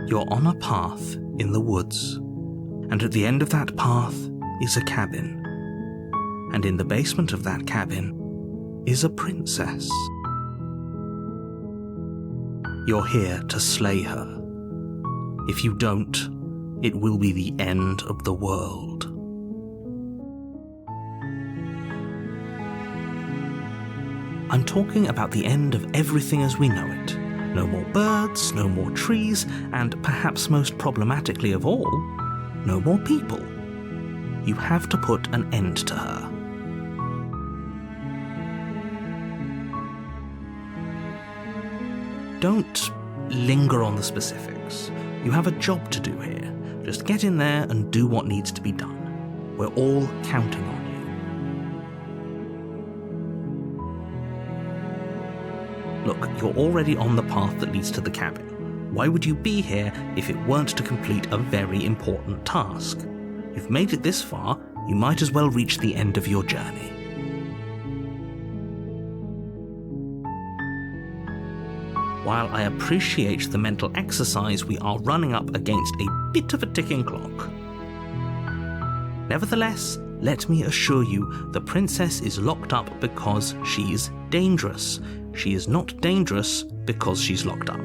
You're on a path in the woods, and at the end of that path is a cabin. And in the basement of that cabin is a princess. You're here to slay her. If you don't, it will be the end of the world. I'm talking about the end of everything as we know it. No more birds, no more trees, and perhaps most problematically of all, no more people. You have to put an end to her. Don't linger on the specifics. You have a job to do here. Just get in there and do what needs to be done. We're all counting on you. Look, you're already on the path that leads to the cabin. Why would you be here if it weren't to complete a very important task? You've made it this far, you might as well reach the end of your journey. While I appreciate the mental exercise, we are running up against a bit of a ticking clock. Nevertheless, let me assure you, the princess is locked up because she's dangerous. She is not dangerous because she's locked up.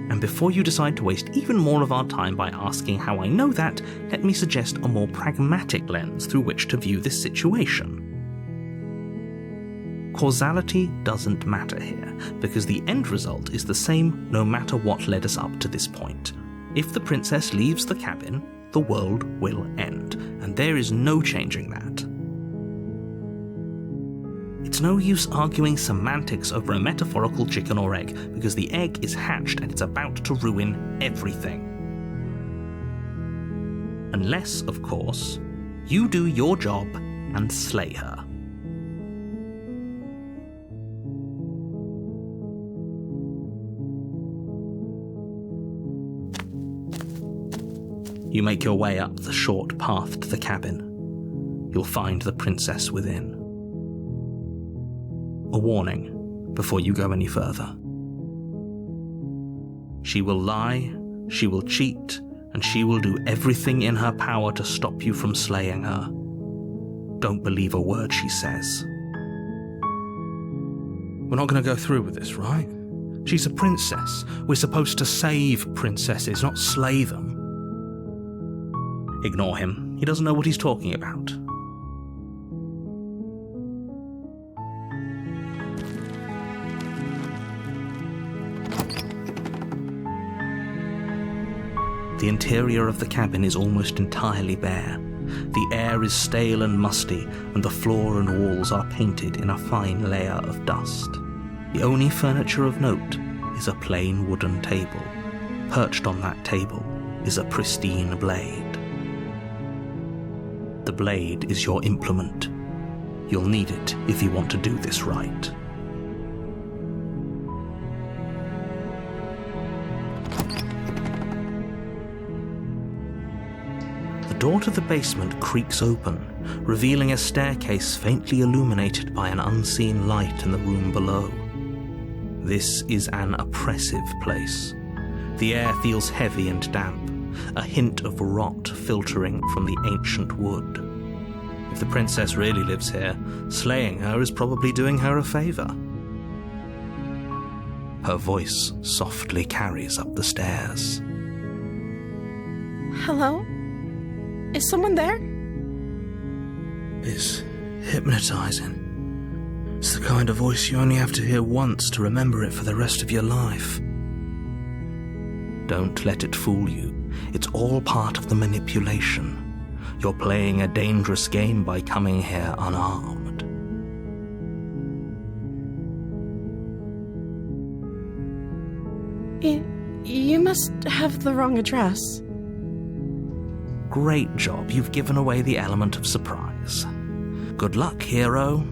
And before you decide to waste even more of our time by asking how I know that, let me suggest a more pragmatic lens through which to view this situation. Causality doesn't matter here, because the end result is the same no matter what led us up to this point. If the princess leaves the cabin, the world will end, and there is no changing that. It's no use arguing semantics over a metaphorical chicken or egg, because the egg is hatched and it's about to ruin everything. Unless, of course, you do your job and slay her. You make your way up the short path to the cabin. You'll find the princess within. A warning before you go any further. She will lie, she will cheat, and she will do everything in her power to stop you from slaying her. Don't believe a word she says. We're not going to go through with this, right? She's a princess. We're supposed to save princesses, not slay them. Ignore him. He doesn't know what he's talking about. The interior of the cabin is almost entirely bare. The air is stale and musty, and the floor and walls are painted in a fine layer of dust. The only furniture of note is a plain wooden table. Perched on that table is a pristine blade. The blade is your implement. You'll need it if you want to do this right. The door to the basement creaks open, revealing a staircase faintly illuminated by an unseen light in the room below. This is an oppressive place. The air feels heavy and damp, a hint of rot filtering from the ancient wood. If the princess really lives here, slaying her is probably doing her a favor. Her voice softly carries up the stairs. Hello? Is someone there? Is Hypnotizing. It's the kind of voice you only have to hear once to remember it for the rest of your life. Don't let it fool you. It's all part of the manipulation. You're playing a dangerous game by coming here unarmed. You must have the wrong address. Great job. You've given away the element of surprise. Good luck, hero.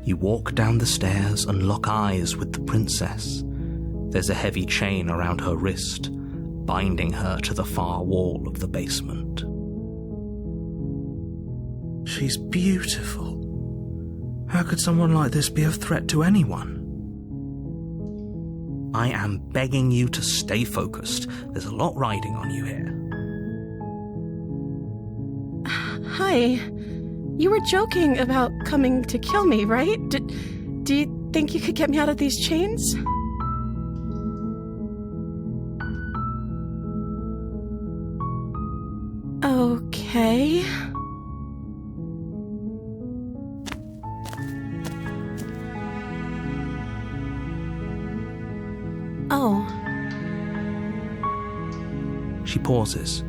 You walk down the stairs and lock eyes with the princess. There's a heavy chain around her wrist, binding her to the far wall of the basement. She's beautiful. How could someone like this be a threat to anyone? I am begging you to stay focused. There's a lot riding on you here. Hi. You were joking about coming to kill me, right? Do you think you could get me out of these chains? Okay. Oh. She pauses,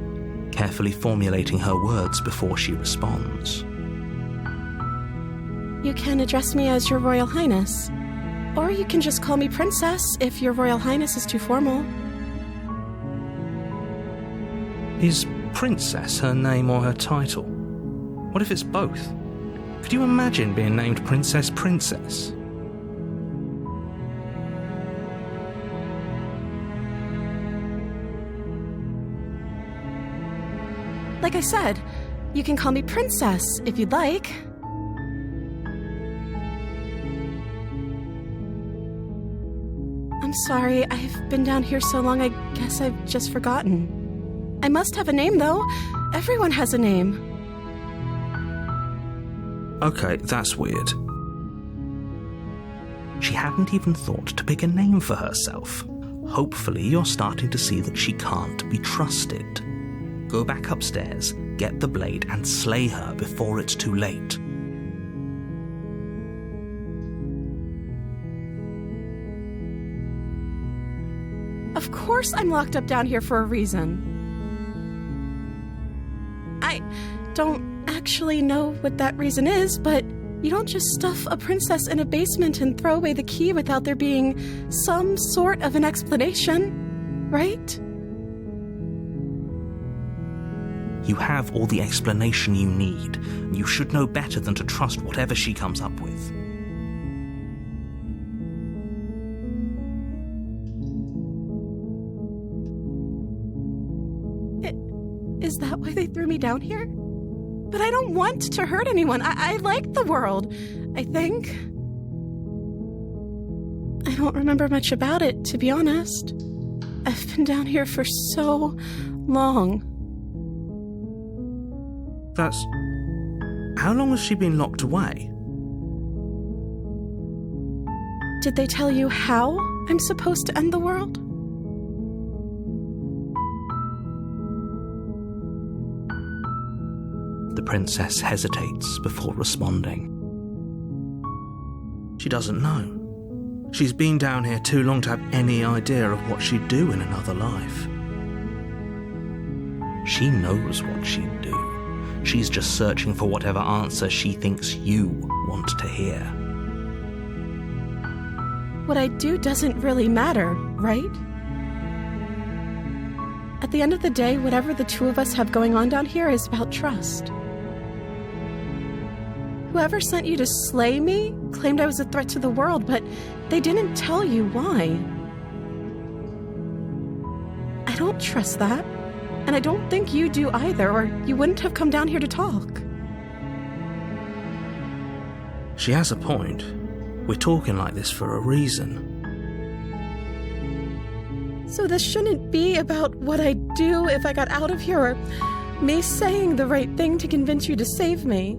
carefully formulating her words before she responds. You can address me as Your Royal Highness. Or you can just call me Princess if Your Royal Highness is too formal. Is Princess her name or her title? What if it's both? Could you imagine being named Princess Princess? Like I said, you can call me Princess if you'd like. I'm sorry, I've been down here so long I guess I've just forgotten. I must have a name, though. Everyone has a name. Okay, that's weird. She hadn't even thought to pick a name for herself. Hopefully you're starting to see that she can't be trusted. Go back upstairs, get the blade, and slay her before it's too late. Of course I'm locked up down here for a reason. I don't actually know what that reason is, but you don't just stuff a princess in a basement and throw away the key without there being some sort of an explanation, right? You have all the explanation you need. You should know better than to trust whatever she comes up with. Is that why they threw me down here? But I don't want to hurt anyone. I like the world, I think. I don't remember much about it, to be honest. I've been down here for so long. That's... How long has she been locked away? Did they tell you how I'm supposed to end the world? The princess hesitates before responding. She doesn't know. She's been down here too long to have any idea of what she'd do in another life. She knows what she'd do. She's just searching for whatever answer she thinks you want to hear. What I do doesn't really matter, right? At the end of the day, whatever the two of us have going on down here is about trust. Whoever sent you to slay me claimed I was a threat to the world, but they didn't tell you why. I don't trust that, and I don't think you do either, or you wouldn't have come down here to talk. She has a point. We're talking like this for a reason. So this shouldn't be about what I'd do if I got out of here, or me saying the right thing to convince you to save me.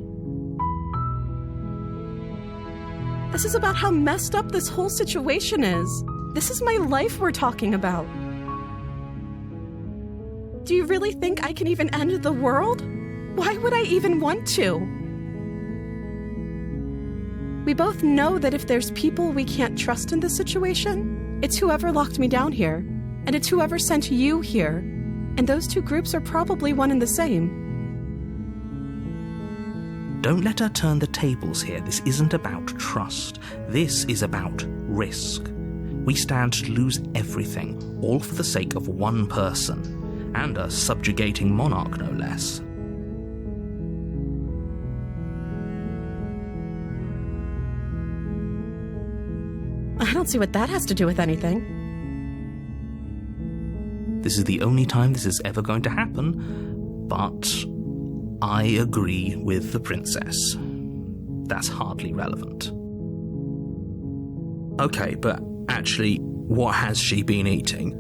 This is about how messed up this whole situation is. This is my life we're talking about. Do you really think I can even end the world? Why would I even want to? We both know that if there's people we can't trust in this situation, it's whoever locked me down here, and it's whoever sent you here, and those two groups are probably one and the same. Don't let her turn the tables here. This isn't about trust. This is about risk. We stand to lose everything, all for the sake of one person, and a subjugating monarch, no less. I don't see what that has to do with anything. This is the only time this is ever going to happen, but I agree with the princess. That's hardly relevant. Okay, but actually, what has she been eating?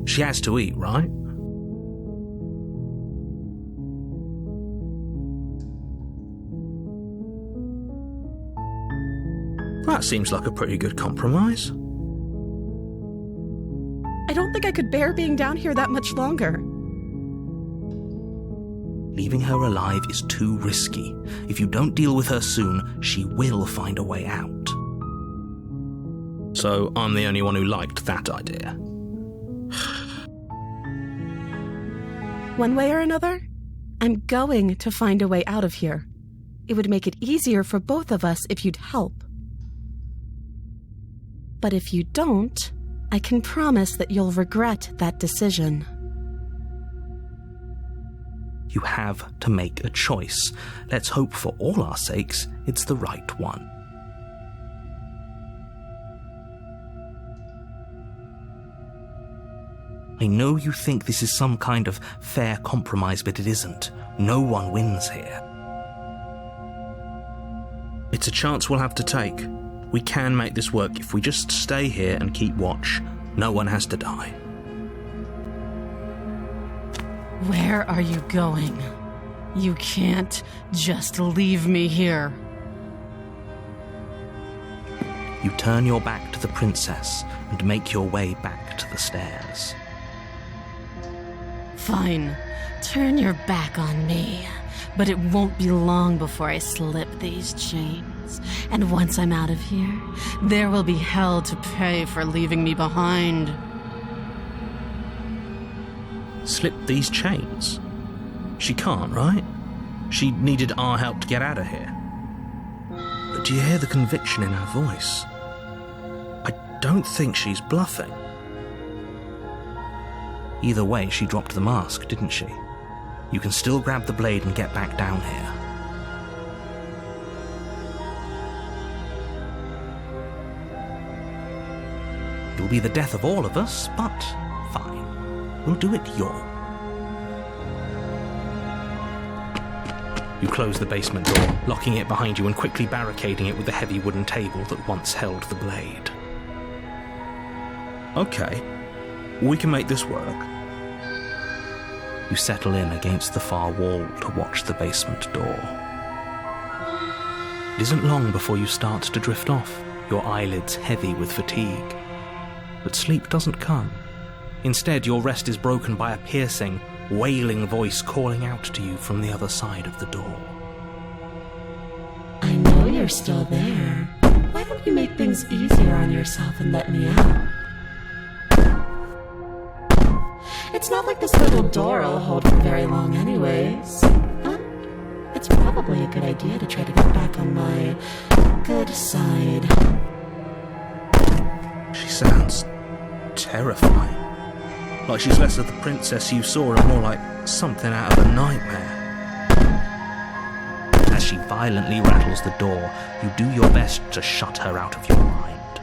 She has to eat, right? That seems like a pretty good compromise. I don't think I could bear being down here that much longer. Leaving her alive is too risky. If you don't deal with her soon, she will find a way out. So I'm the only one who liked that idea. One way or another, I'm going to find a way out of here. It would make it easier for both of us if you'd help. But if you don't, I can promise that you'll regret that decision. You have to make a choice. Let's hope for all our sakes it's the right one. I know you think this is some kind of fair compromise, but it isn't. No one wins here. It's a chance we'll have to take. We can make this work if we just stay here and keep watch. No one has to die. Where are you going? You can't just leave me here. You turn your back to the princess and make your way back to the stairs. Fine, turn your back on me, but it won't be long before I slip these chains. And once I'm out of here, there will be hell to pay for leaving me behind. Slip these chains? She can't, right? She needed our help to get out of here. But do you hear the conviction in her voice? I don't think she's bluffing. Either way, she dropped the mask, didn't she? You can still grab the blade and get back down here. It'll be the death of all of us, but fine. We'll do it your. You close the basement door, locking it behind you and quickly barricading it with the heavy wooden table that once held the blade. Okay, we can make this work. You settle in against the far wall to watch the basement door. It isn't long before you start to drift off, your eyelids heavy with fatigue. But sleep doesn't come. Instead, your rest is broken by a piercing, wailing voice calling out to you from the other side of the door. I know you're still there. Why don't you make things easier on yourself and let me out? It's not like this little door will hold for very long anyways. It's probably a good idea to try to get back on my good side. She sounds terrifying. Like she's less of the princess you saw and more like something out of a nightmare. As she violently rattles the door, you do your best to shut her out of your mind.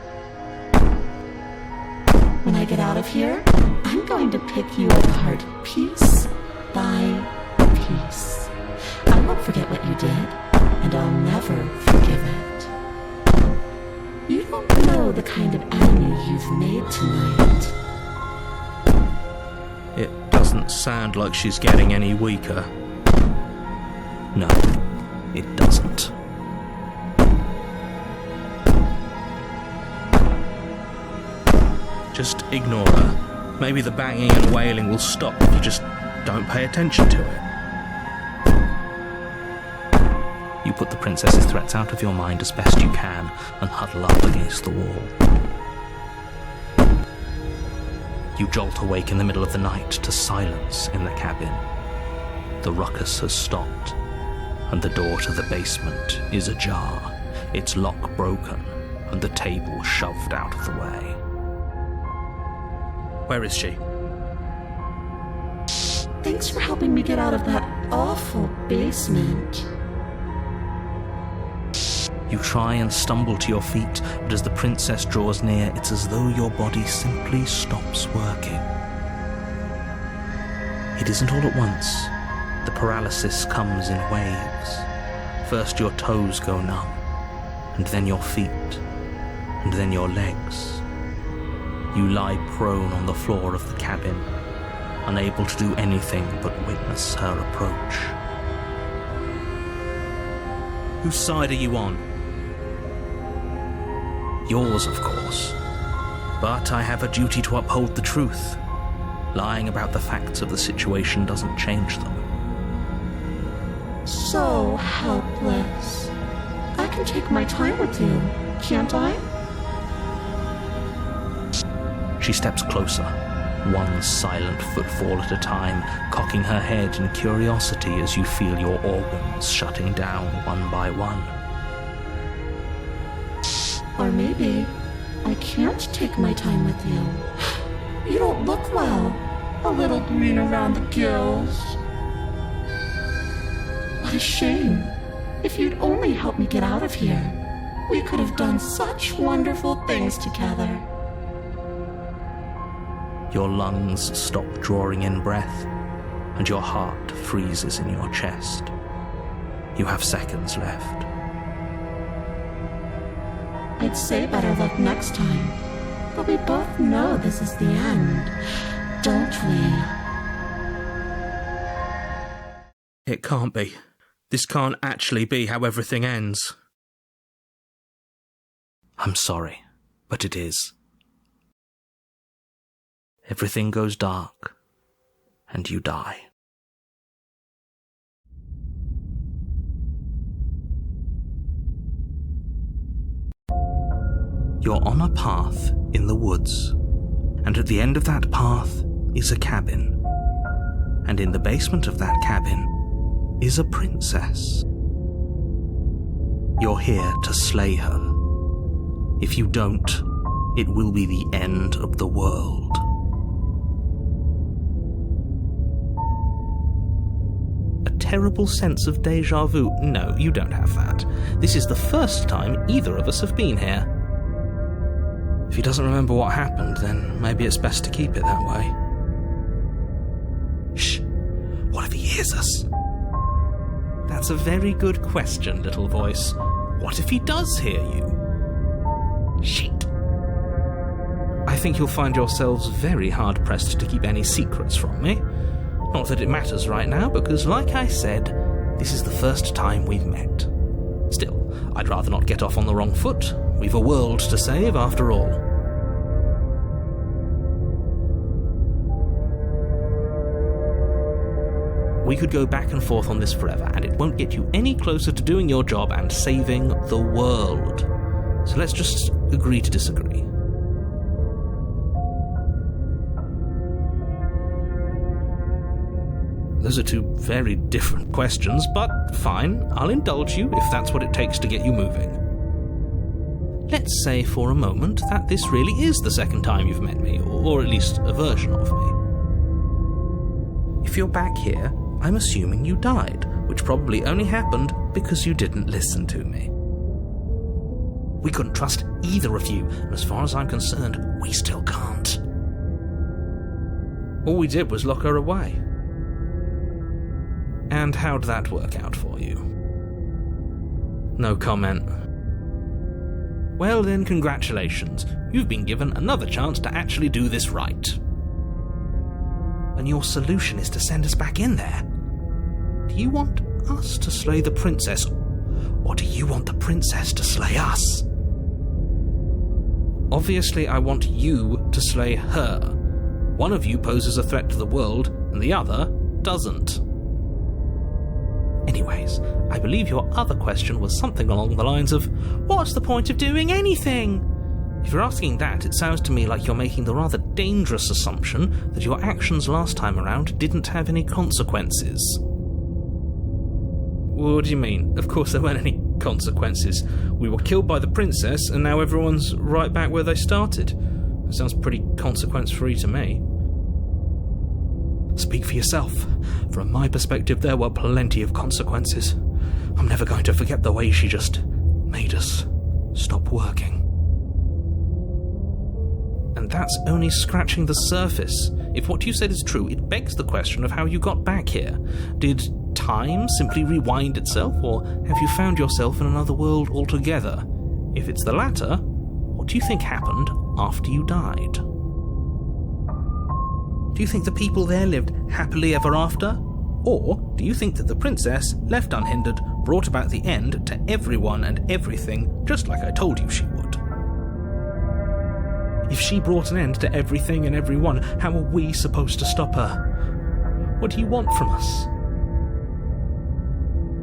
When I get out of here, I'm going to pick you apart piece by piece. I won't forget what you did, and I'll never forgive it. You don't know the kind of enemy you've made tonight. It doesn't sound like she's getting any weaker. No, it doesn't. Just ignore her. Maybe the banging and wailing will stop if you just don't pay attention to it. You put the princess's threats out of your mind as best you can and huddle up against the wall. You jolt awake in the middle of the night to silence in the cabin. The ruckus has stopped, and the door to the basement is ajar, its lock broken, and the table shoved out of the way. Where is she? Thanks for helping me get out of that awful basement. You try and stumble to your feet, but as the princess draws near, it's as though your body simply stops working. It isn't all at once. The paralysis comes in waves. First your toes go numb, and then your feet, and then your legs. You lie prone on the floor of the cabin, unable to do anything but witness her approach. Whose side are you on? Yours, of course. But I have a duty to uphold the truth. Lying about the facts of the situation doesn't change them. So helpless. I can take my time with you, can't I? She steps closer, one silent footfall at a time, cocking her head in curiosity as you feel your organs shutting down one by one. Or maybe I can't take my time with you. You don't look well. A little green around the gills. What a shame. If you'd only helped me get out of here, we could have done such wonderful things together. Your lungs stop drawing in breath, and your heart freezes in your chest. You have seconds left. I'd say better luck next time, but we both know this is the end, don't we? It can't be. This can't actually be how everything ends. I'm sorry, but it is. Everything goes dark, and you die. You're on a path in the woods, and at the end of that path is a cabin. And in the basement of that cabin is a princess. You're here to slay her. If you don't, it will be the end of the world. A terrible sense of déjà vu. No, you don't have that. This is the first time either of us have been here. If he doesn't remember what happened, then maybe it's best to keep it that way. Shh! What if he hears us? That's a very good question, little voice. What if he does hear you? Shit! I think you'll find yourselves very hard-pressed to keep any secrets from me. Not that it matters right now, because like I said, this is the first time we've met. Still, I'd rather not get off on the wrong foot. We've a world to save, after all. We could go back and forth on this forever, and it won't get you any closer to doing your job and saving the world. So let's just agree to disagree. Those are two very different questions, but fine, I'll indulge you if that's what it takes to get you moving. Let's say for a moment that this really is the second time you've met me, or at least a version of me. If you're back here, I'm assuming you died, which probably only happened because you didn't listen to me. We couldn't trust either of you, and as far as I'm concerned, we still can't. All we did was lock her away. And how'd that work out for you? No comment. Well then, congratulations. You've been given another chance to actually do this right. And your solution is to send us back in there. Do you want us to slay the princess, or do you want the princess to slay us? Obviously, I want you to slay her. One of you poses a threat to the world, and the other doesn't. Anyways, I believe your other question was something along the lines of, what's the point of doing anything? If you're asking that, it sounds to me like you're making the rather dangerous assumption that your actions last time around didn't have any consequences. What do you mean? Of course there weren't any consequences. We were killed by the princess, and now everyone's right back where they started. That sounds pretty consequence-free to me. Speak for yourself. From my perspective, there were plenty of consequences. I'm never going to forget the way she just made us stop working. And that's only scratching the surface. If what you said is true, it begs the question of how you got back here. Did time simply rewind itself, or have you found yourself in another world altogether? If it's the latter, what do you think happened after you died? Do you think the people there lived happily ever after? Or do you think that the princess, left unhindered, brought about the end to everyone and everything, just like I told you she would? If she brought an end to everything and everyone, how are we supposed to stop her? What do you want from us?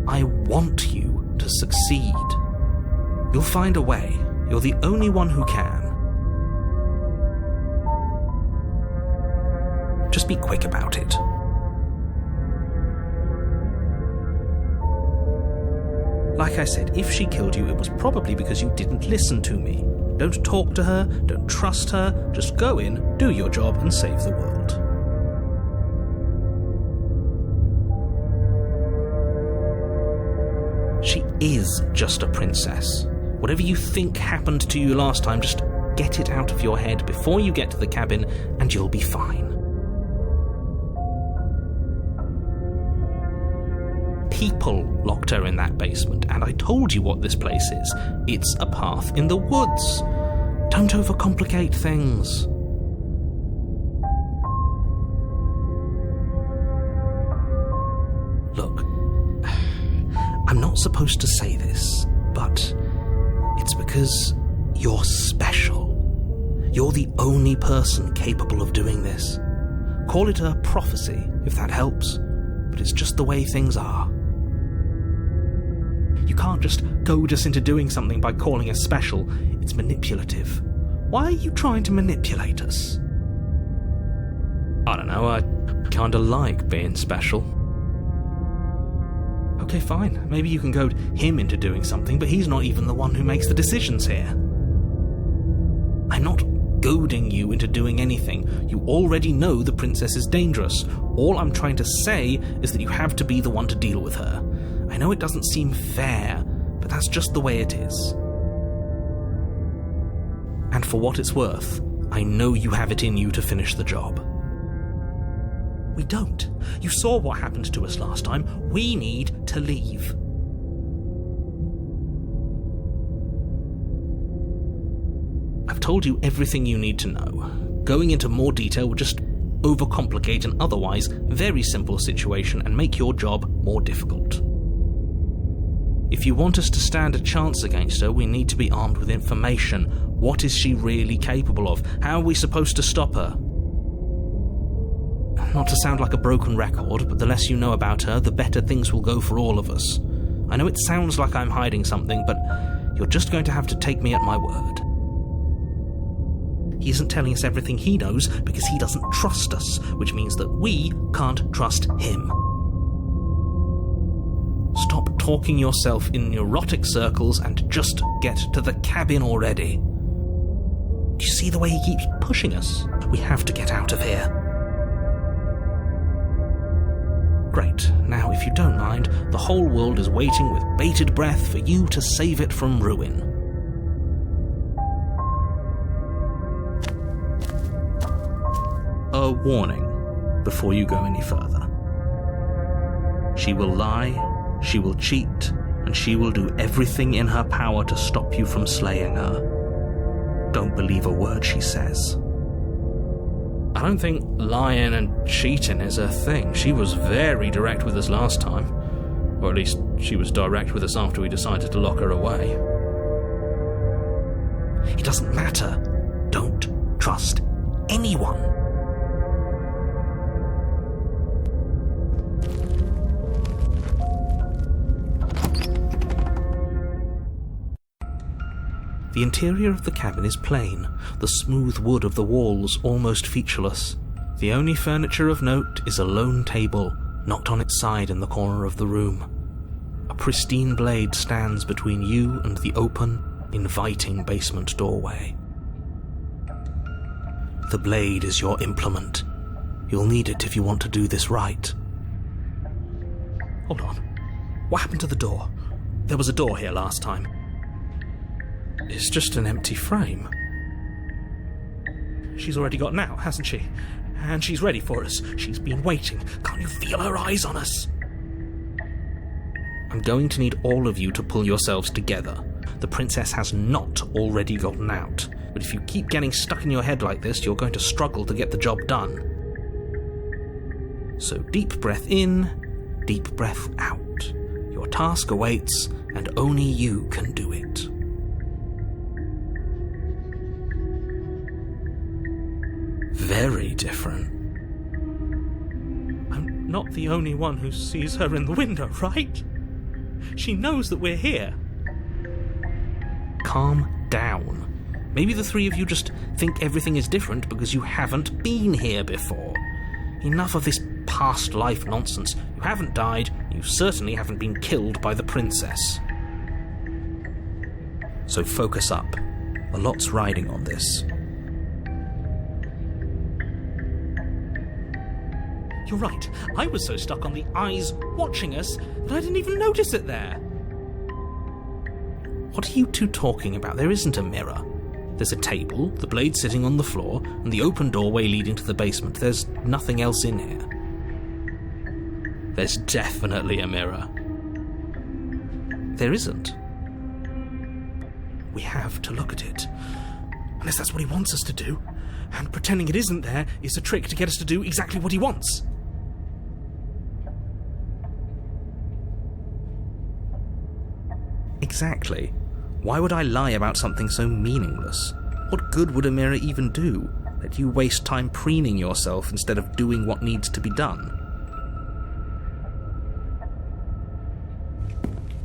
I want you to succeed. You'll find a way. You're the only one who can. Just be quick about it. Like I said, if she killed you, it was probably because you didn't listen to me. Don't talk to her, don't trust her, just go in, do your job, and save the world. She is just a princess. Whatever you think happened to you last time, just get it out of your head before you get to the cabin, and you'll be fine. People locked her in that basement, and I told you what this place is. It's a path in the woods. Don't overcomplicate things. Look, I'm not supposed to say this, but it's because you're special. You're the only person capable of doing this. Call it a prophecy, if that helps, but it's just the way things are. You can't just goad us into doing something by calling us special. It's manipulative. Why are you trying to manipulate us? I don't know, I kinda like being special. Okay, fine. Maybe you can goad him into doing something, but he's not even the one who makes the decisions here. I'm not goading you into doing anything. You already know the princess is dangerous. All I'm trying to say is that you have to be the one to deal with her. I know it doesn't seem fair, but that's just the way it is. And for what it's worth, I know you have it in you to finish the job. We don't. You saw what happened to us last time. We need to leave. I've told you everything you need to know. Going into more detail would just overcomplicate an otherwise very simple situation and make your job more difficult. If you want us to stand a chance against her, we need to be armed with information. What is she really capable of? How are we supposed to stop her? Not to sound like a broken record, but the less you know about her, the better things will go for all of us. I know it sounds like I'm hiding something, but you're just going to have to take me at my word. He isn't telling us everything he knows because he doesn't trust us, which means that we can't trust him. Stop talking yourself in neurotic circles and just get to the cabin already. Do you see the way he keeps pushing us? We have to get out of here. Great. Now, if you don't mind, the whole world is waiting with bated breath for you to save it from ruin. A warning before you go any further. She will lie, she will cheat, and she will do everything in her power to stop you from slaying her. Don't believe a word she says. I don't think lying and cheating is her thing. She was very direct with us last time. Or at least she was direct with us after we decided to lock her away. It doesn't matter. Don't trust anyone. The interior of the cabin is plain, the smooth wood of the walls almost featureless. The only furniture of note is a lone table, knocked on its side in the corner of the room. A pristine blade stands between you and the open, inviting basement doorway. The blade is your implement. You'll need it if you want to do this right. Hold on. What happened to the door? There was a door here last time. It's just an empty frame. She's already gotten out, hasn't she? And she's ready for us. She's been waiting. Can't you feel her eyes on us? I'm going to need all of you to pull yourselves together. The princess has not already gotten out. But if you keep getting stuck in your head like this, you're going to struggle to get the job done. So deep breath in, deep breath out. Your task awaits, and only you can do it. Very different. I'm not the only one who sees her in the window, right? She knows that we're here. Calm down. Maybe the three of you just think everything is different because you haven't been here before. Enough of this past life nonsense. You haven't died, you certainly haven't been killed by the princess. So focus up. A lot's riding on this. You're right, I was so stuck on the eyes watching us that I didn't even notice it there. What are you two talking about? There isn't a mirror. There's a table, the blade sitting on the floor, and the open doorway leading to the basement. There's nothing else in here. There's definitely a mirror. There isn't. We have to look at it. Unless that's what he wants us to do. And pretending it isn't there is a trick to get us to do exactly what he wants. Exactly. Why would I lie about something so meaningless? What good would a mirror even do? Let you waste time preening yourself instead of doing what needs to be done.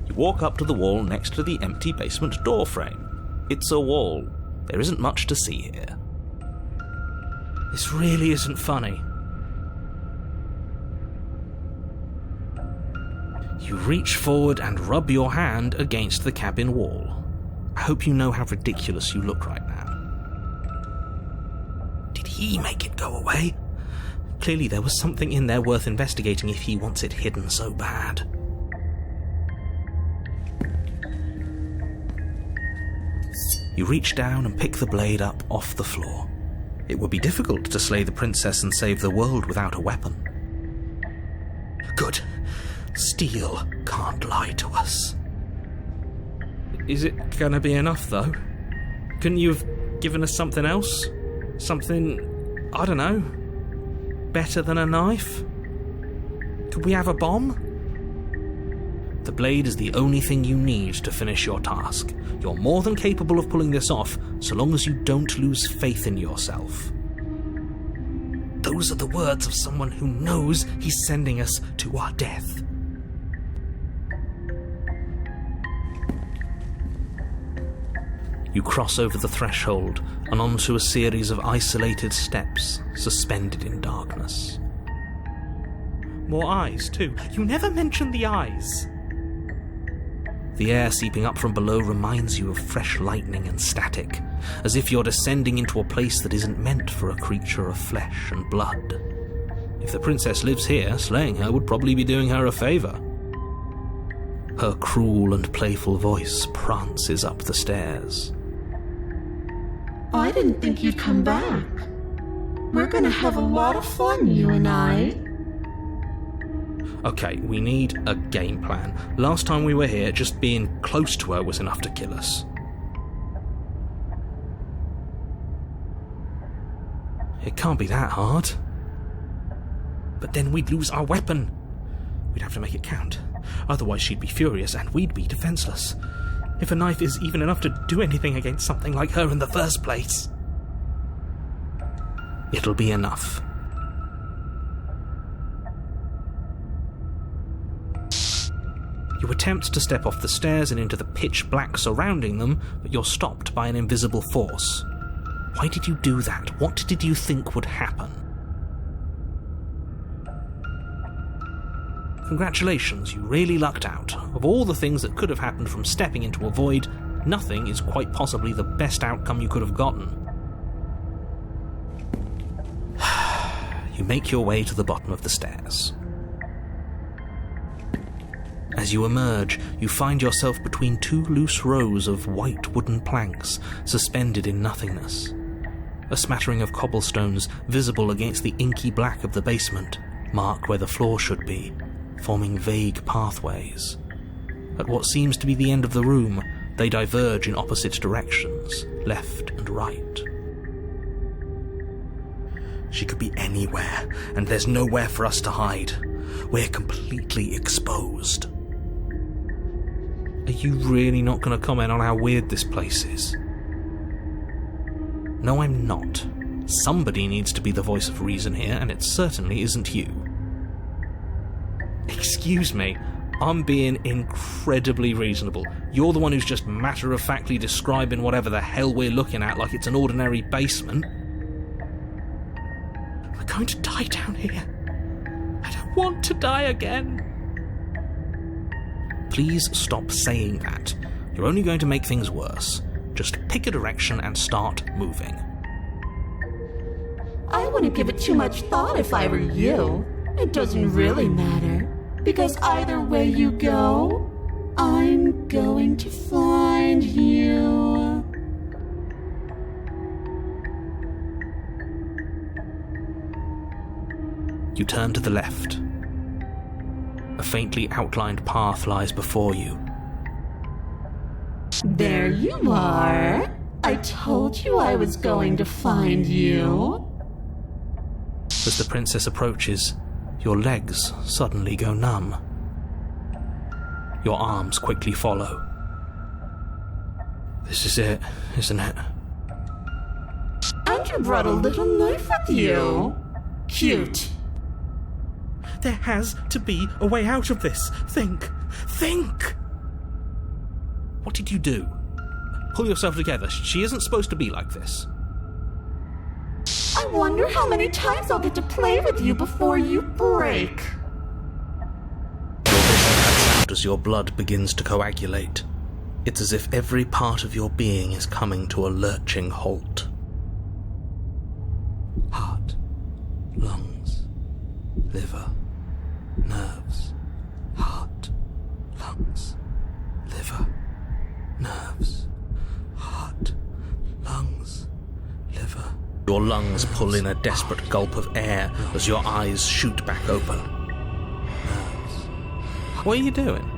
You walk up to the wall next to the empty basement door frame. It's a wall. There isn't much to see here. This really isn't funny. You reach forward and rub your hand against the cabin wall. I hope you know how ridiculous you look right now. Did he make it go away? Clearly there was something in there worth investigating if he wants it hidden so bad. You reach down and pick the blade up off the floor. It would be difficult to slay the princess and save the world without a weapon. Good. Steel can't lie to us. Is it gonna be enough, though? Couldn't you have given us something else? Something, I don't know, better than a knife? Could we have a bomb? The blade is the only thing you need to finish your task. You're more than capable of pulling this off, so long as you don't lose faith in yourself. Those are the words of someone who knows he's sending us to our death. You cross over the threshold and onto a series of isolated steps, suspended in darkness. More eyes, too. You never mention the eyes. The air seeping up from below reminds you of fresh lightning and static, as if you're descending into a place that isn't meant for a creature of flesh and blood. If the princess lives here, slaying her would probably be doing her a favour. Her cruel and playful voice prances up the stairs. I didn't think you'd come back. We're gonna have a lot of fun, you and I. Okay, we need a game plan. Last time we were here, just being close to her was enough to kill us. It can't be that hard. But then we'd lose our weapon. We'd have to make it count. Otherwise she'd be furious and we'd be defenseless. If a knife is even enough to do anything against something like her in the first place. It'll be enough. You attempt to step off the stairs and into the pitch black surrounding them, but you're stopped by an invisible force. Why did you do that? What did you think would happen? Congratulations, you really lucked out. Of all the things that could have happened from stepping into a void, nothing is quite possibly the best outcome you could have gotten. You make your way to the bottom of the stairs. As you emerge, you find yourself between two loose rows of white wooden planks suspended in nothingness. A smattering of cobblestones visible against the inky black of the basement mark where the floor should be, forming vague pathways. At what seems to be the end of the room, they diverge in opposite directions, left and right. She could be anywhere, and there's nowhere for us to hide. We're completely exposed. Are you really not going to comment on how weird this place is? No, I'm not. Somebody needs to be the voice of reason here, and it certainly isn't you. Excuse me, I'm being incredibly reasonable. You're the one who's just matter-of-factly describing whatever the hell we're looking at like it's an ordinary basement. We're going to die down here. I don't want to die again. Please stop saying that. You're only going to make things worse. Just pick a direction and start moving. I wouldn't give it too much thought if I were you. It doesn't really matter, because either way you go, I'm going to find you. You turn to the left. A faintly outlined path lies before you. There you are. I told you I was going to find you. As the princess approaches, your legs suddenly go numb. Your arms quickly follow. This is it, isn't it? And you brought a little knife with you. Cute. There has to be a way out of this. Think! What did you do? Pull yourself together. She isn't supposed to be like this. I wonder how many times I'll get to play with you before you break. Your vision cuts out as your blood begins to coagulate. It's as if every part of your being is coming to a lurching halt. Heart, lungs, liver, nerves, heart, lungs, liver, nerves, heart, lungs, liver. Your lungs pull in a desperate gulp of air as your eyes shoot back open. Nerves. What are you doing?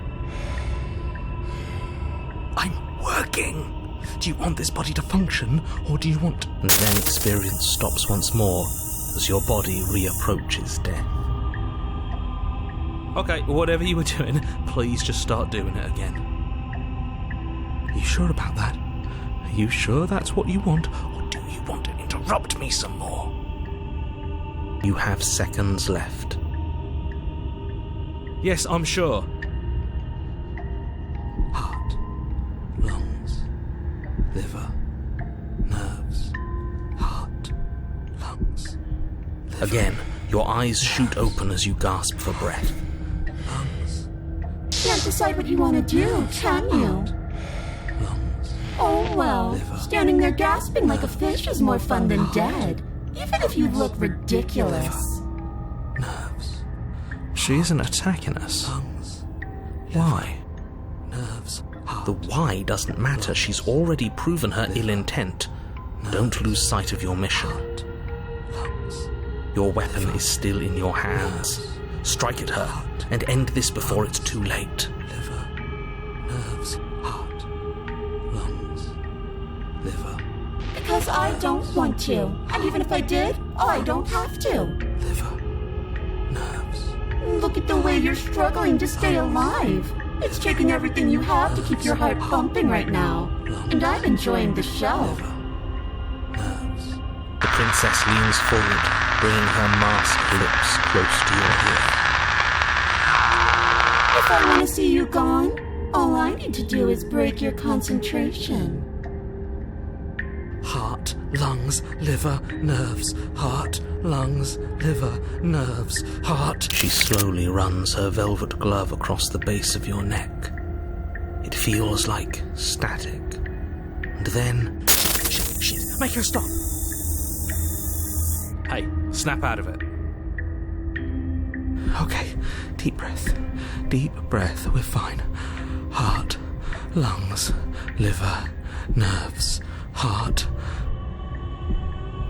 I'm working. Do you want this body to function, or do you want... And then experience stops once more as your body reapproaches death. Okay, whatever you were doing, please just start doing it again. Are you sure about that? Are you sure that's what you want, or do you want to interrupt me some more? You have seconds left. Yes, I'm sure. Heart, lungs, liver, nerves, heart, lungs, liver. Again, your eyes shoot open as you gasp for breath. Lungs. Can't decide what you want to do, can you? Lungs. Oh well, Liver. standing there gasping like a fish is more fun than dead, even if you look ridiculous. Nerves. She isn't attacking us. Lungs. Why? Nerves. The why doesn't matter. She's already proven her ill intent. Don't lose sight of your mission. Your weapon is still in your hands. Strike at her and end this before it's too late. Liver, nerves, heart, lungs, liver. Because I don't want to, and even if I did, I don't have to. Liver, nerves. Look at the way you're struggling to stay alive. It's taking everything you have to keep your heart pumping right now. And I'm enjoying the show. Nerves. The princess leans forward, bringing her masked lips close to your ear. If I want to see you gone, all I need to do is break your concentration. Heart, lungs, liver, nerves. Heart, lungs, liver, nerves. Heart. She slowly runs her velvet glove across the base of your neck. It feels like static. And then... Shit, make her stop! Hey, snap out of it. Okay, deep breath, we're fine. Heart, lungs, liver, nerves, heart.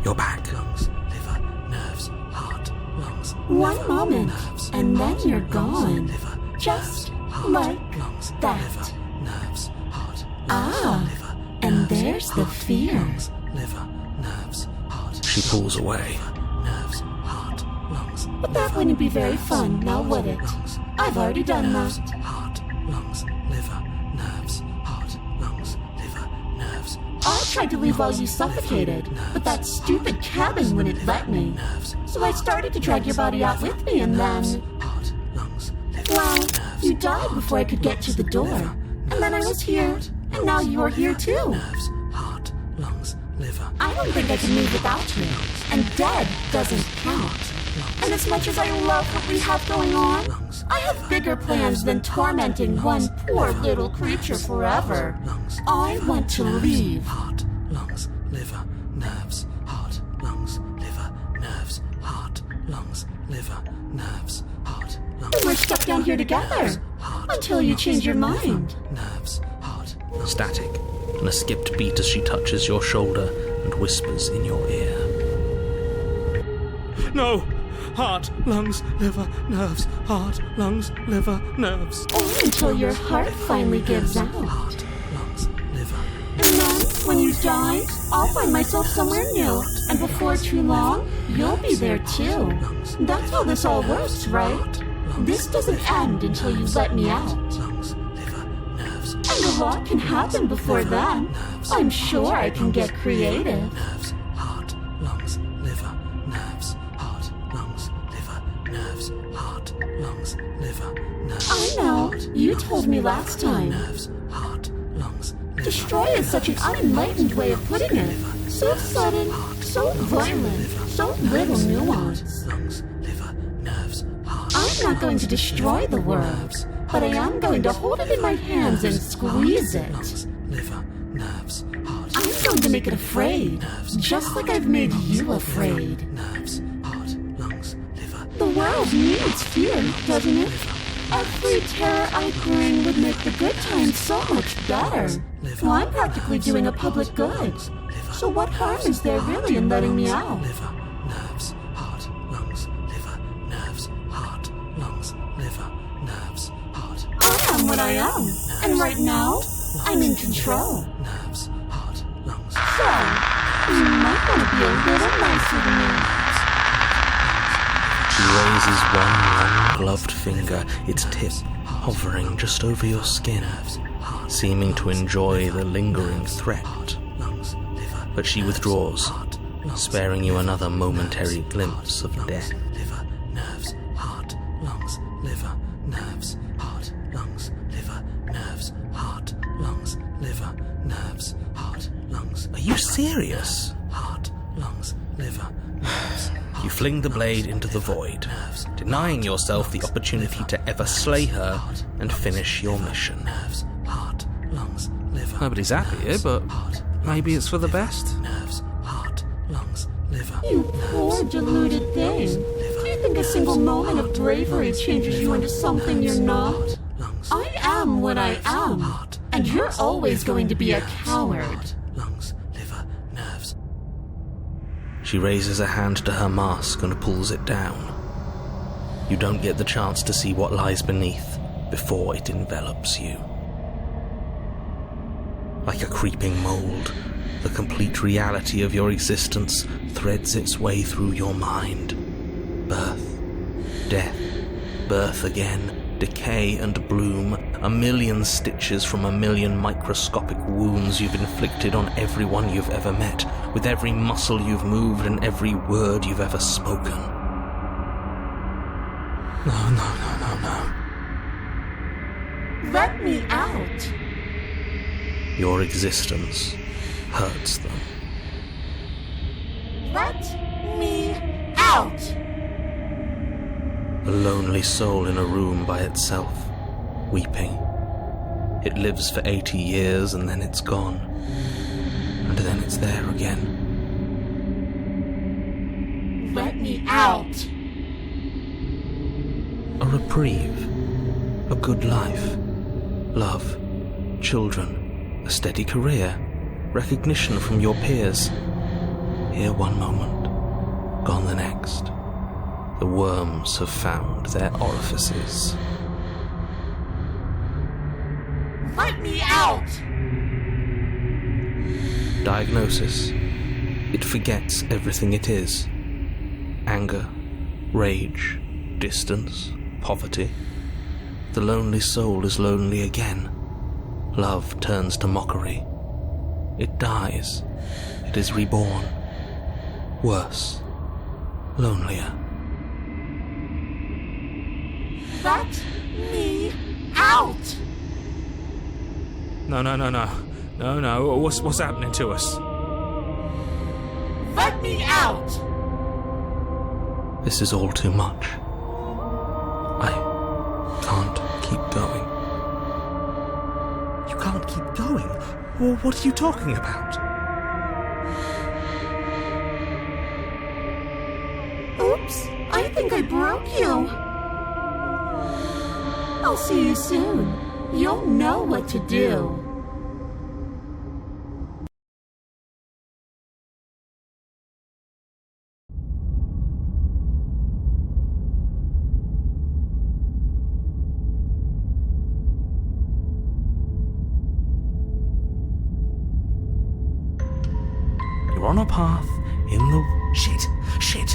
You're back. Lungs, liver, nerves, heart, lungs. One liver, moment, nerves, and then heart, you're lungs, gone. liver, Just heart, like lungs, that. Liver, nerves, heart, Ah, liver, and nerves, there's the heart, fear. Lungs, liver, nerves, heart. She pulls away. Nerves, heart, lungs. But that wouldn't be very fun, now would it? I've already done that. Heart, lungs, liver, nerves, heart, lungs, liver, nerves. I tried to leave while you suffocated, but that stupid cabin wouldn't let me. So I started to drag your body out with me, and then... Heart, lungs, liver, Well, nerves, you died before I could get to the door. And then I was here, and now you're here too. nerves, heart, lungs, liver. I don't think I can move without you. And dead doesn't count. And as much as I love what we have going on, I have bigger plans than tormenting one poor little creature forever. I want to leave. Heart, lungs, liver, nerves, heart, lungs, liver, nerves, heart, lungs, liver, nerves, heart, lungs. And we're stuck down here together until you change your mind. Nerves, heart, static, and a skipped beat as she touches your shoulder and whispers in your ear. No! Heart, lungs, liver, nerves. Heart, lungs, liver, nerves. Only until your heart finally gives out. Heart, lungs, liver. And then, when you die, I'll find myself somewhere new. And before too long, you'll be there too. That's how this all works, right? This doesn't end until you let me out. Lungs, liver, nerves. And a lot can happen before then. I'm sure I can get creative. Nerves, heart, lungs, liver, nerves. Heart, lungs, liver, nerves. Heart, lungs, liver, nerves. I know, you told me last time. Nerves, heart, lungs, liver. Destroy is such an unenlightened way of putting it. So sudden, so violent, so little nuance. Lungs, liver, nerves. Heart, I'm not going to destroy the world, but I am going to hold it in my hands and squeeze it. lungs, liver, nerves. Heart, I'm going to make it afraid, just like I've made you afraid. nerves. Heart, lungs, liver. The world needs fear, doesn't it? Every terror I bring would make the good times so much better. Well, I'm practically doing a public good. So what harm is there really in letting me out? Liver, nerves, heart, lungs, liver, nerves, heart, lungs, liver, nerves, heart. I am what I am, and right now, I'm in control. Nerves, heart, lungs. So, you might want to be a little nicer to me. She raises one long gloved finger, its tip hovering just over your skin, seeming to enjoy the lingering threat. But she withdraws, sparing you another momentary glimpse of death. Liver, nerves, heart, lungs, liver, nerves, heart, lungs, liver, nerves, heart, lungs, liver, nerves, heart, lungs. Are you serious? Heart, lungs, liver, nerves. You fling the blade into the void, denying yourself the opportunity to ever slay her and finish your mission. Nobody's happy here, but maybe it's for the best. You poor deluded thing. Do you think a single moment of bravery changes you into something you're not? I am what I am, and you're always going to be a coward. She raises a hand to her mask and pulls it down. You don't get the chance to see what lies beneath before it envelops you. Like a creeping mold, the complete reality of your existence threads its way through your mind. Birth, death, birth again, decay and bloom, a million stitches from a million microscopic wounds you've inflicted on everyone you've ever met, with every muscle you've moved and every word you've ever spoken. No. Let me out. Your existence hurts them. Let me out. A lonely soul in a room by itself, weeping. It lives for 80 years and then it's gone. And then it's there again. Let me out. A reprieve, a good life, love, children, a steady career, recognition from your peers. Here one moment, gone the next. The worms have found their orifices. Let me out. Diagnosis. It forgets everything it is. Anger, rage, distance, poverty. The lonely soul is lonely again. Love turns to mockery. It dies. It is reborn. Worse. Lonelier. Let me out. No. What's happening to us? Let me out. This is all too much. I can't keep going. You can't keep going? Well, what are you talking about? Oops, I think I broke you. I'll see you soon. You'll know what to do. You're on a path in the... Shit!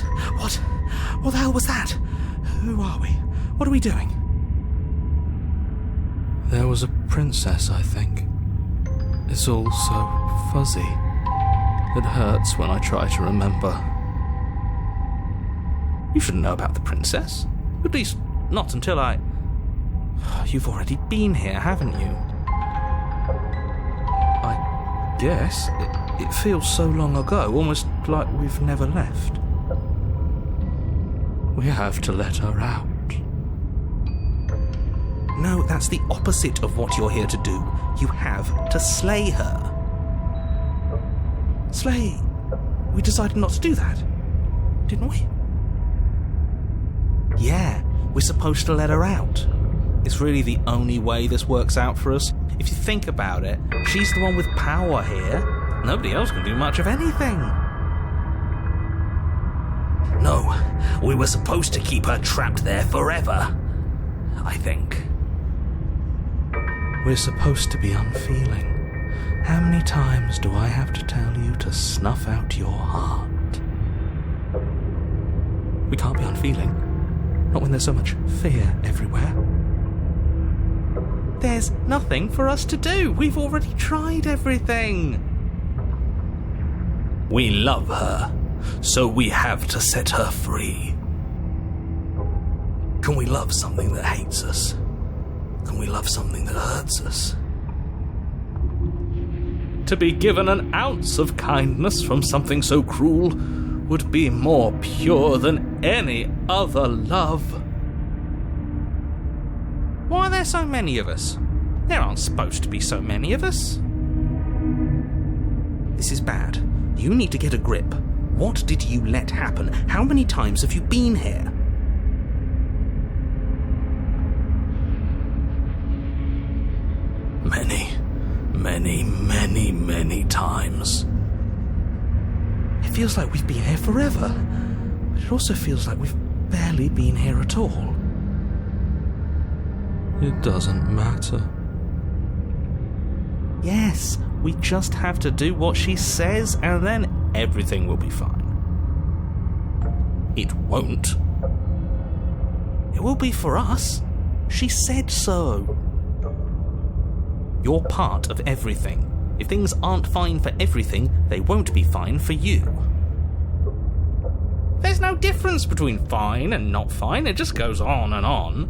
What the hell was that? Who are we? What are we doing? There was a princess, I think. It's all so fuzzy. It hurts when I try to remember. You shouldn't know about the princess. At least, not until I... You've already been here, haven't you? I guess. It feels so long ago, almost like we've never left. We have to let her out. No, that's the opposite of what you're here to do. You have to slay her. Slay? We decided not to do that, didn't we? Yeah, we're supposed to let her out. It's really the only way this works out for us. If you think about it, she's the one with power here. Nobody else can do much of anything. No, we were supposed to keep her trapped there forever, I think. We're supposed to be unfeeling. How many times do I have to tell you to snuff out your heart? We can't be unfeeling. Not when there's so much fear everywhere. There's nothing for us to do. We've already tried everything. We love her, so we have to set her free. Can we love something that hates us? Can we love something that hurts us? To be given an ounce of kindness from something so cruel would be more pure than any other love. Why are there so many of us? There aren't supposed to be so many of us. This is bad. You need to get a grip. What did you let happen? How many times have you been here? Many times. It feels like we've been here forever, but it also feels like we've barely been here at all. It doesn't matter. Yes, we just have to do what she says and then everything will be fine. It won't. It will be for us. She said so. You're part of everything. If things aren't fine for everything, they won't be fine for you. There's no difference between fine and not fine. It just goes on and on.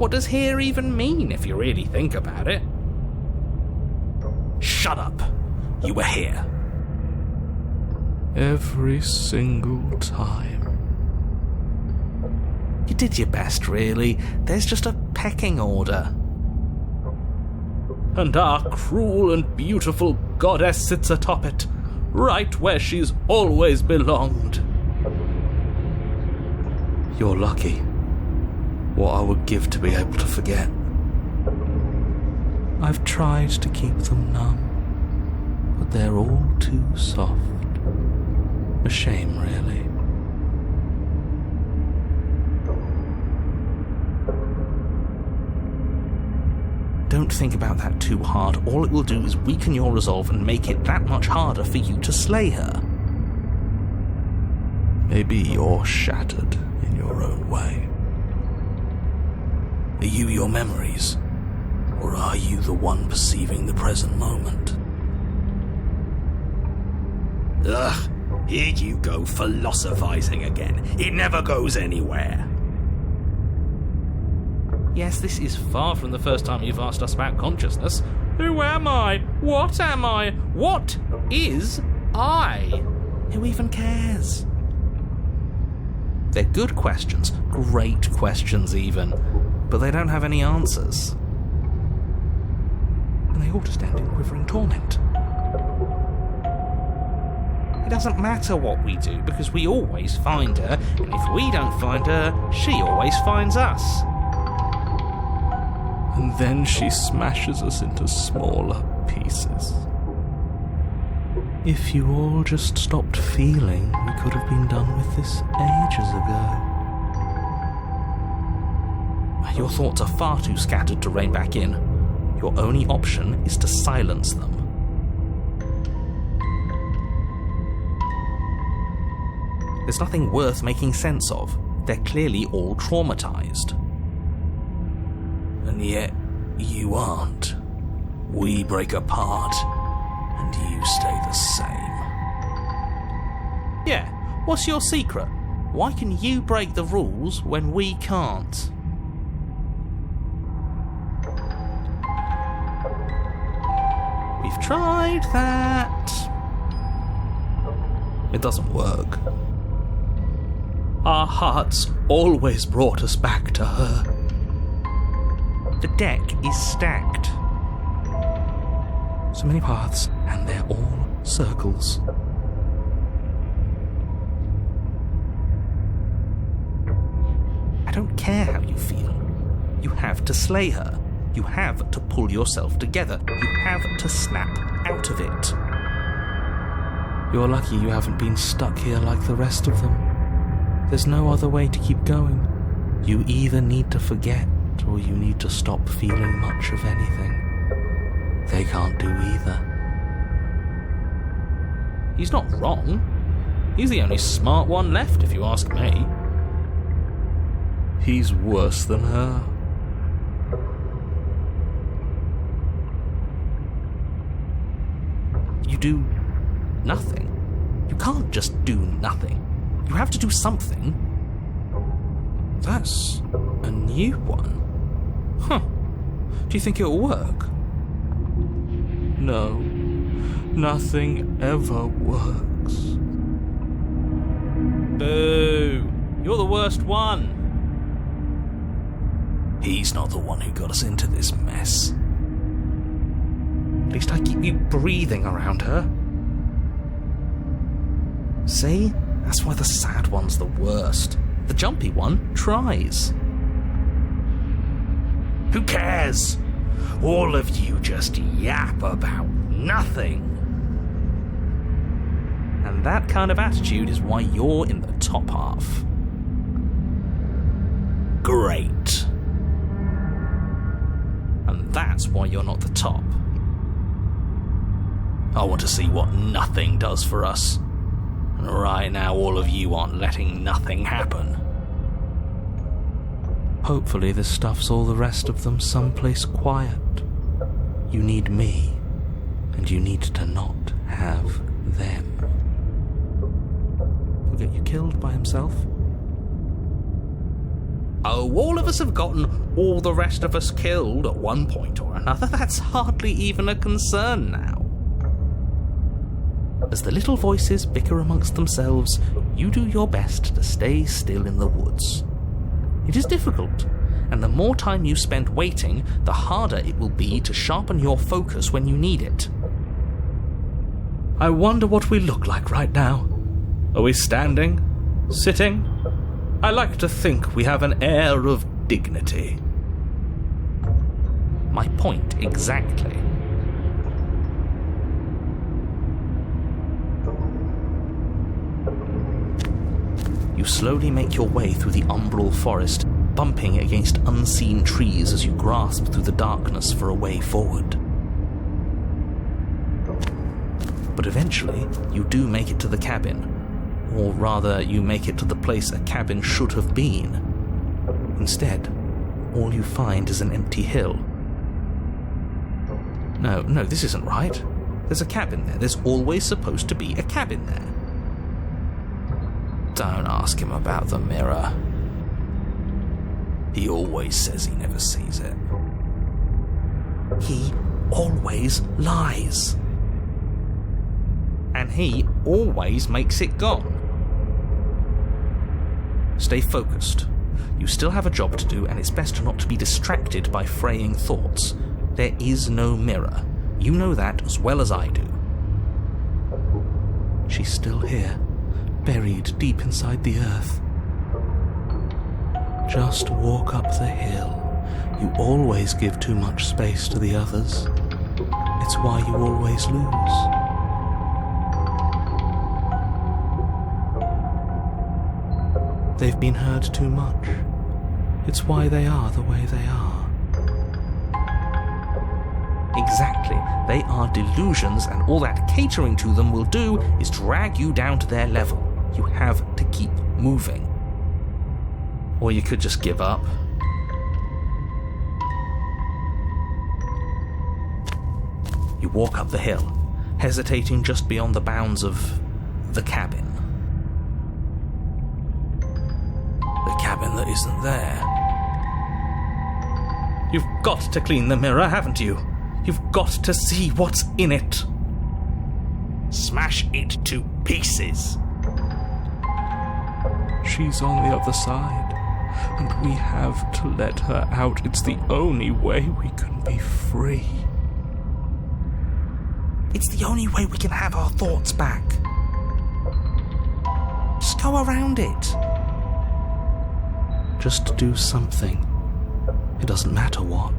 What does here even mean, if you really think about it? Shut up. You were here. Every single time. You did your best, really. There's just a pecking order. And our cruel and beautiful goddess sits atop it, right where she's always belonged. You're lucky. What I would give to be able to forget. I've tried to keep them numb, but they're all too soft. A shame, really. Don't think about that too hard. All it will do is weaken your resolve and make it that much harder for you to slay her. Maybe you're shattered in your own way. Are you your memories? Or are you the one perceiving the present moment? Ugh, here you go philosophizing again. It never goes anywhere. Yes, this is far from the first time you've asked us about consciousness. Who am I? What am I? What is I? Who even cares? They're good questions, great questions even, but they don't have any answers. And they all just end in quivering torment. It doesn't matter what we do, because we always find her, and if we don't find her, she always finds us. And then she smashes us into smaller pieces. If you all just stopped feeling, we could have been done with this ages ago. Your thoughts are far too scattered to rein back in. Your only option is to silence them. There's nothing worth making sense of. They're clearly all traumatized. And yet, you aren't. We break apart, and you stay the same. Yeah, what's your secret? Why can you break the rules when we can't? We've tried that. It doesn't work. Our hearts always brought us back to her. The deck is stacked. So many paths, and they're all circles. I don't care how you feel. You have to slay her. You have to pull yourself together. You have to snap out of it. You're lucky you haven't been stuck here like the rest of them. There's no other way to keep going. You either need to forget, or you need to stop feeling much of anything. They can't do either. He's not wrong. He's the only smart one left, if you ask me. He's worse than her. You do nothing. You can't just do nothing. You have to do something. That's a new one. Huh. Do you think it'll work? No. Nothing ever works. Boo! You're the worst one. He's not the one who got us into this mess. At least I keep you breathing around her. See? That's why the sad one's the worst. The jumpy one tries. Who cares? All of you just yap about nothing. And that kind of attitude is why you're in the top half. Great. And that's why you're not the top. I want to see what nothing does for us. And right now all of you aren't letting nothing happen. Hopefully this stuffs all the rest of them someplace quiet. You need me, and you need to not have them. He'll get you killed by himself. Oh, no, all of us have gotten all the rest of us killed at one point or another. That's hardly even a concern now. As the little voices bicker amongst themselves, you do your best to stay still in the woods. It is difficult, and the more time you spend waiting, the harder it will be to sharpen your focus when you need it. I wonder what we look like right now. Are we standing? Sitting? I like to think we have an air of dignity. My point exactly. You slowly make your way through the umbral forest, bumping against unseen trees as you grasp through the darkness for a way forward. But eventually, you do make it to the cabin. Or rather, you make it to the place a cabin should have been. Instead, all you find is an empty hill. No, this isn't right. There's a cabin there. There's always supposed to be a cabin there. Don't ask him about the mirror. He always says he never sees it. He always lies. And he always makes it gone. Stay focused. You still have a job to do, and it's best not to be distracted by fraying thoughts. There is no mirror. You know that as well as I do. She's still here, buried deep inside the earth. Just walk up the hill. You always give too much space to the others. It's why you always lose. They've been heard too much. It's why they are the way they are. Exactly. They are delusions, and all that catering to them will do is drag you down to their level. You have to keep moving. Or you could just give up. You walk up the hill, hesitating just beyond the bounds of the cabin. The cabin that isn't there. You've got to clean the mirror, haven't you? You've got to see what's in it. Smash it to pieces. She's on the other side, and we have to let her out. It's the only way we can be free. It's the only way we can have our thoughts back. Just go around it. Just do something. It doesn't matter what.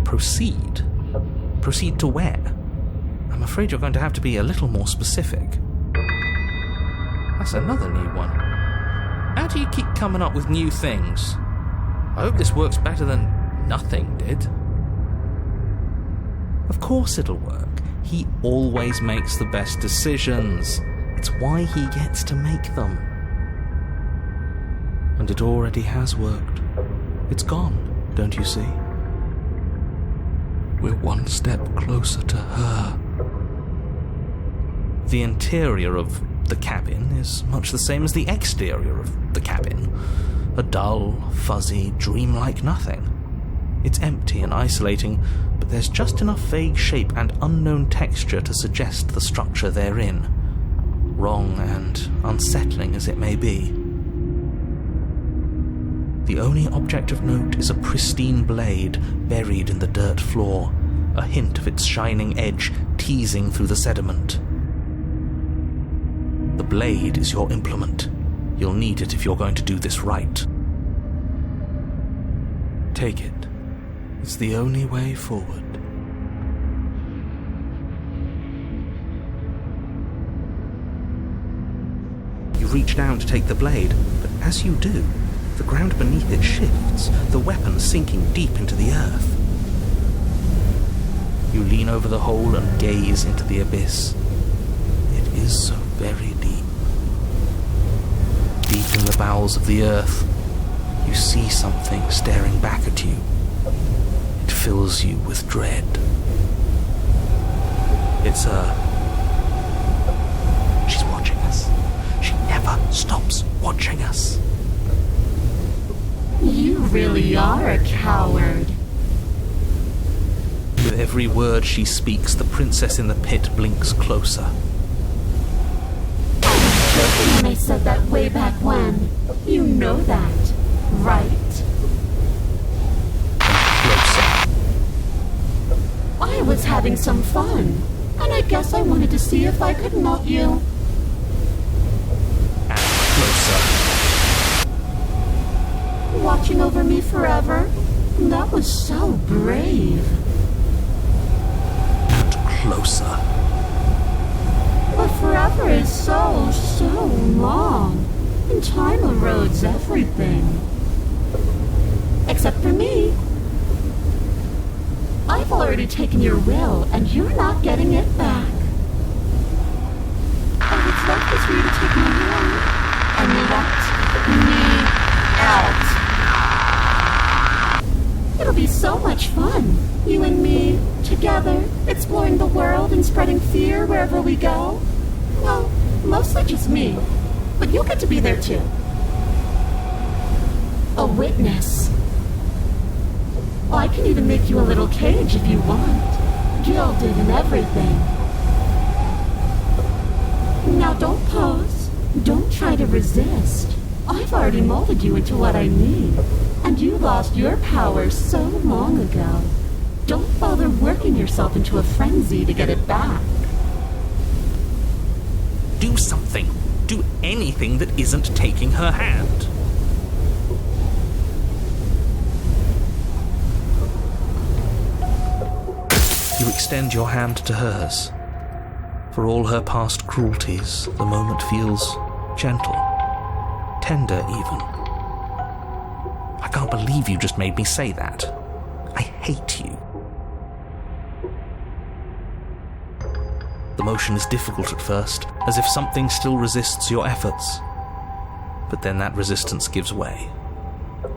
Proceed. Proceed to where? I'm afraid you're going to have to be a little more specific. That's another new one. How do you keep coming up with new things? I hope this works better than nothing did. Of course it'll work. He always makes the best decisions. It's why he gets to make them. And it already has worked. It's gone, don't you see? We're one step closer to her. The interior of the cabin is much the same as the exterior of the cabin. A dull, fuzzy, dreamlike nothing. It's empty and isolating, but there's just enough vague shape and unknown texture to suggest the structure they're in, wrong and unsettling as it may be. The only object of note is a pristine blade buried in the dirt floor, a hint of its shining edge teasing through the sediment. The blade is your implement. You'll need it if you're going to do this right. Take it. It's the only way forward. You reach down to take the blade, but as you do, the ground beneath it shifts, the weapon sinking deep into the earth. You lean over the hole and gaze into the abyss. It is so very deep. Deep in the bowels of the earth, you see something staring back at you. It fills you with dread. It's her. She's watching us. She never stops watching us. You really are a coward. With every word she speaks, the princess in the pit blinks closer. I was joking when I said that way back when. You know that, right? Closer. I was having some fun, and I guess I wanted to see if I could melt you. And closer. Watching over me forever? That was so brave. And closer. But forever is so long. And time erodes everything. Except for me. I've already taken your will, and you're not getting it back. All that's left is for you to take my hand and let me out. It'll be so much fun, you and me, together, exploring the world and spreading fear wherever we go. Well, mostly just me, but you'll get to be there too. A witness. Oh, I can even make you a little cage if you want, gilded and everything. Now don't pose, don't try to resist. I've already molded you into what I need. And you lost your power so long ago. Don't bother working yourself into a frenzy to get it back. Do something. Do anything that isn't taking her hand. You extend your hand to hers. For all her past cruelties, the moment feels gentle, tender even. I can't believe you just made me say that. I hate you. The motion is difficult at first, as if something still resists your efforts. But then that resistance gives way,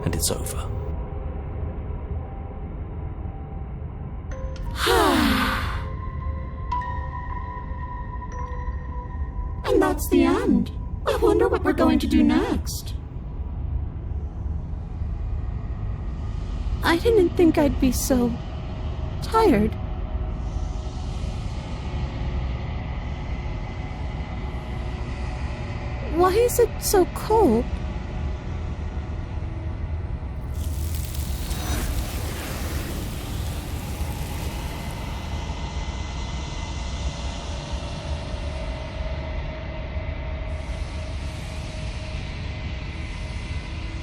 and it's over. And that's the end. I wonder what we're going to do next. I didn't think I'd be so tired. Why is it so cold?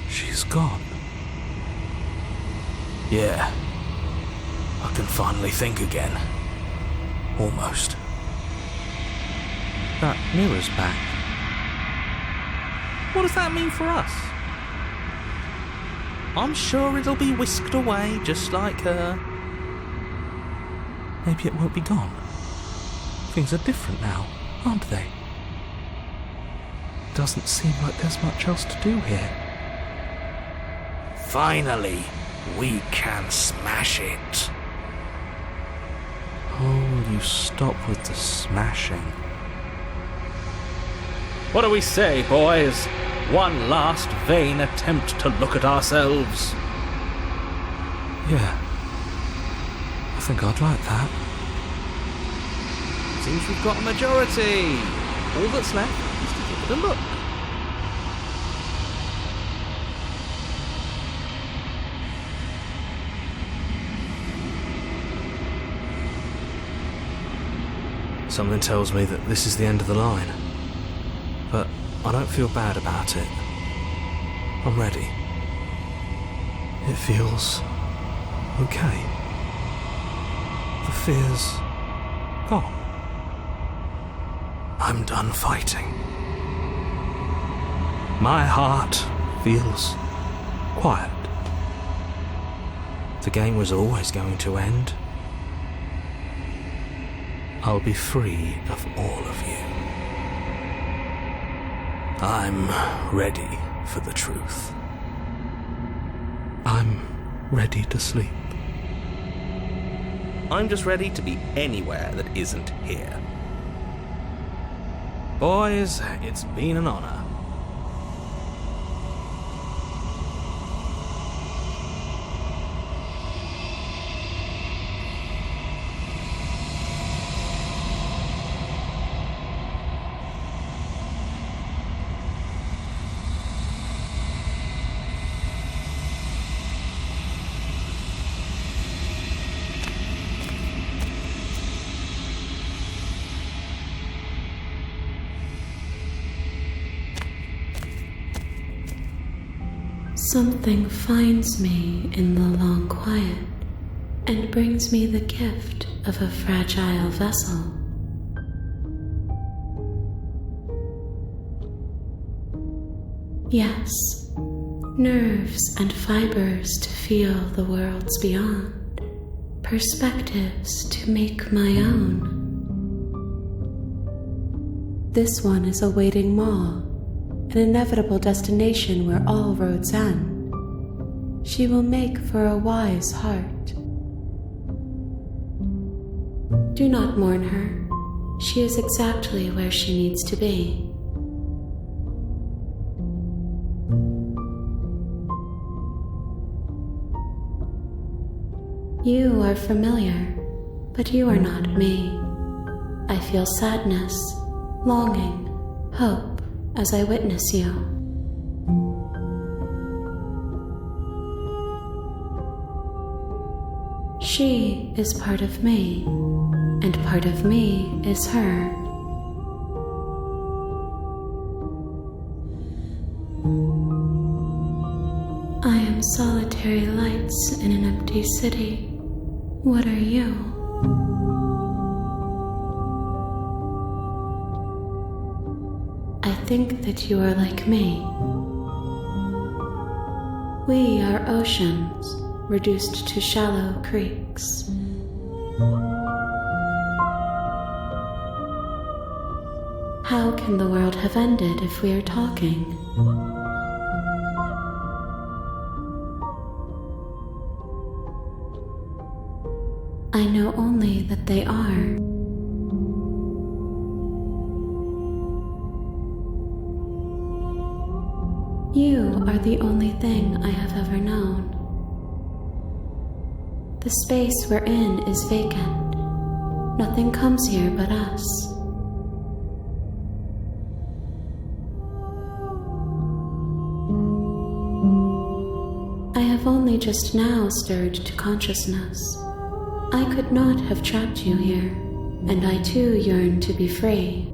She's gone. Yeah. I can finally think again. Almost. That mirror's back. What does that mean for us? I'm sure it'll be whisked away just like her. Maybe it won't be gone. Things are different now, aren't they? Doesn't seem like there's much else to do here. Finally, we can smash it. Oh, will you stop with the smashing? What do we say, boys? One last vain attempt to look at ourselves. Yeah. I think I'd like that. Seems we've got a majority. All that's left is to give it a look. Something tells me that this is the end of the line. But I don't feel bad about it. I'm ready. It feels okay. The fear's gone. I'm done fighting. My heart feels quiet. The game was always going to end. I'll be free of all of you. I'm ready for the truth. I'm ready to sleep. I'm just ready to be anywhere that isn't here. Boys, it's been an honor. Something finds me in the long quiet and brings me the gift of a fragile vessel. Yes, nerves and fibers to feel the worlds beyond, perspectives to make my own. This one is a waiting mall, an inevitable destination where all roads end. She will make for a wise heart. Do not mourn her. She is exactly where she needs to be. You are familiar, but you are not me. I feel sadness, longing, hope as I witness you. She is part of me, and part of me is her. I am solitary lights in an empty city. What are you? I think that you are like me. We are oceans reduced to shallow creeks. How can the world have ended if we are talking? I know only that they are. You are the only thing I have ever known. The space we're in is vacant. Nothing comes here but us. I have only just now stirred to consciousness. I could not have trapped you here, and I too yearn to be free.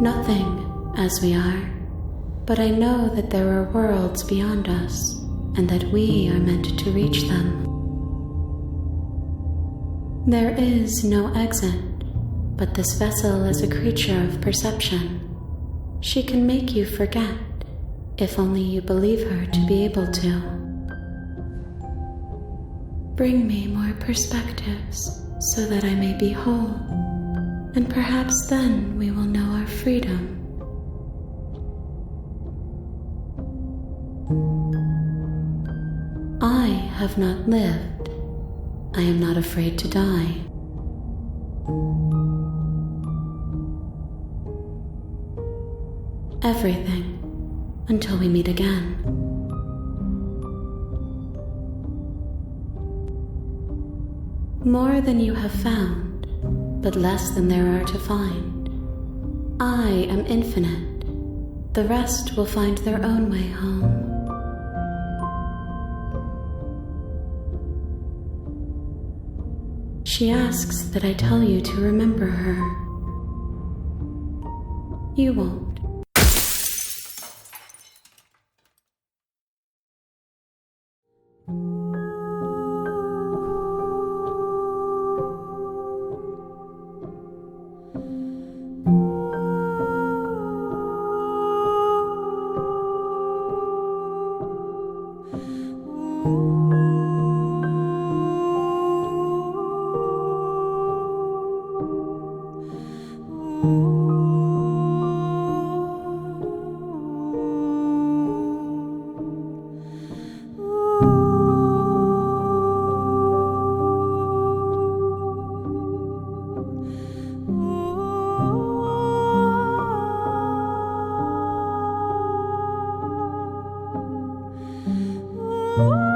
Nothing, as we are, but I know that there are worlds beyond us, and that we are meant to reach them. There is no exit, but this vessel is a creature of perception. She can make you forget, if only you believe her to be able to. Bring me more perspectives so that I may be whole, and perhaps then we will know our freedom. I have not lived. I am not afraid to die. Everything. Until we meet again. More than you have found, but less than there are to find. I am infinite. The rest will find their own way home. She asks that I tell you to remember her. You won't. Oh